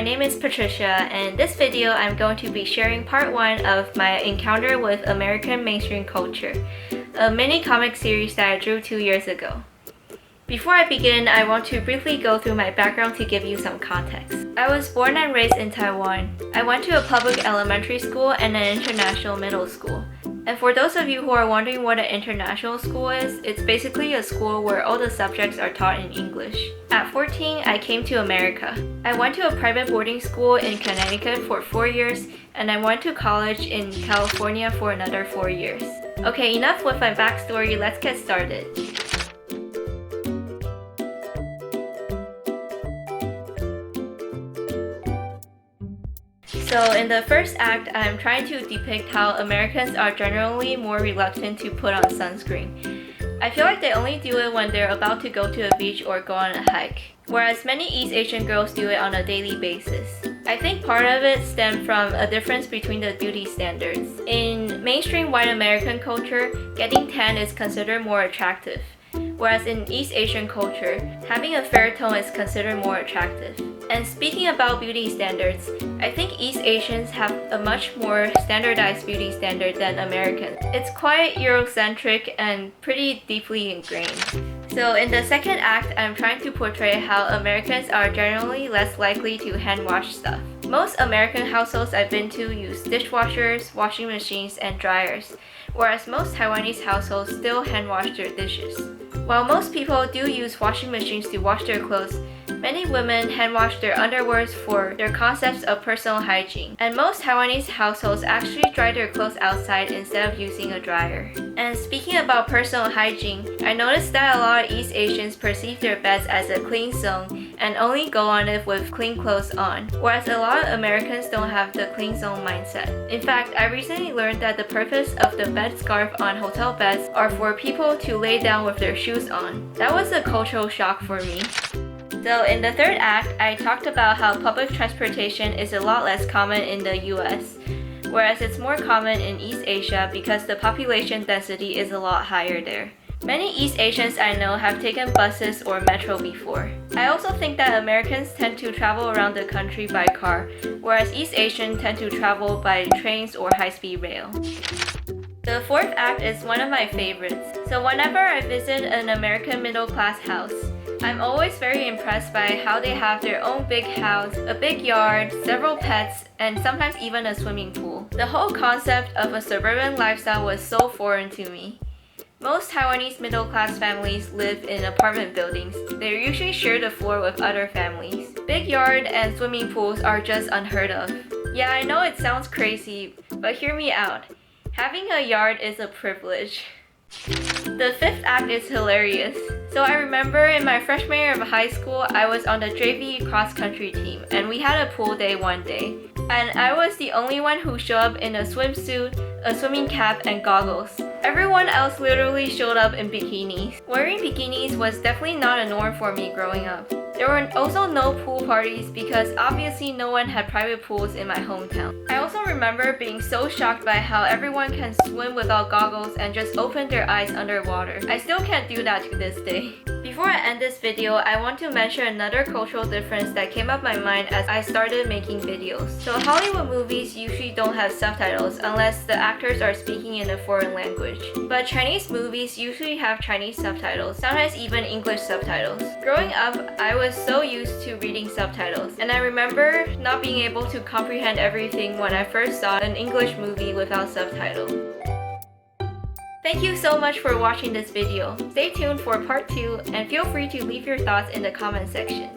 name is Patricia, and in this video I'm going to be sharing part 1 of my encounter with American mainstream culture, a mini comic series that I drew 2 years ago. Before I begin, I want to briefly go through my background to give you some context. I was born and raised in Taiwan. I went to a public elementary school and an international middle school. And for those of you who are wondering what an international school is, it's basically a school where all the subjects are taught in English. At 14, I came to America. I went to a private boarding school in Connecticut for 4 years, and I went to college in California for another 4 years. Okay, enough with my backstory, let's get started. So in the first act, I'm trying to depict how Americans are generally more reluctant to put on sunscreen. I feel like they only do it when they're about to go to a beach or go on a hike, whereas many East Asian girls do it on a daily basis. I think part of it stemmed from a difference between the beauty standards. In mainstream white American culture, getting tan is considered more attractive, whereas in East Asian culture, having a fair tone is considered more attractive. And speaking about beauty standards, I think East Asians have a much more standardized beauty standard than Americans. It's quite Eurocentric and pretty deeply ingrained. So in the second act, I'm trying to portray how Americans are generally less likely to hand wash stuff. Most American households I've been to use dishwashers, washing machines, and dryers, whereas most Taiwanese households still hand wash their dishes. While most people do use washing machines to wash their clothes, many women hand wash their underwears for their concepts of personal hygiene. And most Taiwanese households actually dry their clothes outside instead of using a dryer. And speaking about personal hygiene, I noticed that a lot of East Asians perceive their beds as a clean zone and only go on it with clean clothes on, whereas a lot of Americans don't have the clean zone mindset. In fact, I recently learned that the purpose of the bed scarf on hotel beds are for people to lay down with their shoes on. That was a cultural shock for me. So in the third act, I talked about how public transportation is a lot less common in the US, whereas it's more common in East Asia because the population density is a lot higher there. Many East Asians I know have taken buses or metro before. I also think that Americans tend to travel around the country by car, whereas East Asians tend to travel by trains or high-speed rail. The fourth act is one of my favorites. So whenever I visit an American middle-class house, I'm always very impressed by how they have their own big house, a big yard, several pets, and sometimes even a swimming pool. The whole concept of a suburban lifestyle was so foreign to me. Most Taiwanese middle-class families live in apartment buildings. They usually share the floor with other families. Big yard and swimming pools are just unheard of. Yeah, I know it sounds crazy, but hear me out. Having a yard is a privilege. The fifth act is hilarious. So I remember in my freshman year of high school, I was on the JV cross-country team, and we had a pool day one day. And I was the only one who showed up in a swimsuit, a swimming cap, and goggles. Everyone else literally showed up in bikinis. Wearing bikinis was definitely not a norm for me growing up. There were also no pool parties because obviously no one had private pools in my hometown. I also remember being so shocked by how everyone can swim without goggles and just open their eyes underwater. I still can't do that to this day. Before I end this video, I want to mention another cultural difference that came up my mind as I started making videos. So Hollywood movies usually don't have subtitles unless the actors are speaking in a foreign language. But Chinese movies usually have Chinese subtitles, sometimes even English subtitles. Growing up, I was so used to reading subtitles, and I remember not being able to comprehend everything when I first saw an English movie without subtitles. Thank you so much for watching this video. Stay tuned for part 2 and feel free to leave your thoughts in the comment section.